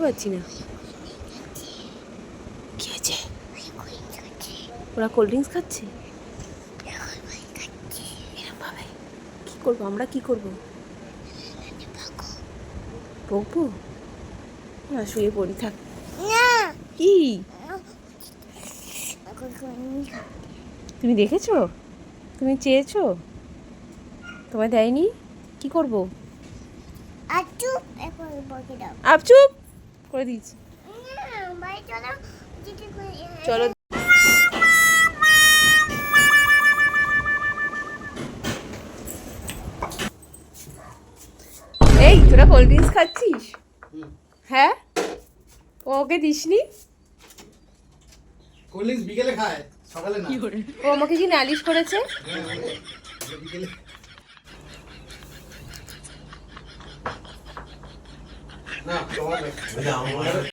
পাচ্ছি না। কি হয়েছে? ওরা কোল্ড ড্রিঙ্কস খাচ্ছে। এরকম ভাবে কি করবো আমরা? কি করবো? বকবো না, শুয়ে পড়ি থাক। কি তুমি দেখেছো? তুমি চেয়েছো, তোমায় দেয়নি? কি করবো? আপচুপ করে দিয়েছি। চলো। এই তোরা কোল্ড ড্রিঙ্কস খাচ্ছিস? হ্যাঁ, ওকে দিসনি? কোল্ড ড্রিঙ্কস বিকেলে খায়, সকালে না। ও আমাকে কি নালিশ করেছে? বিকেলে না, তোমার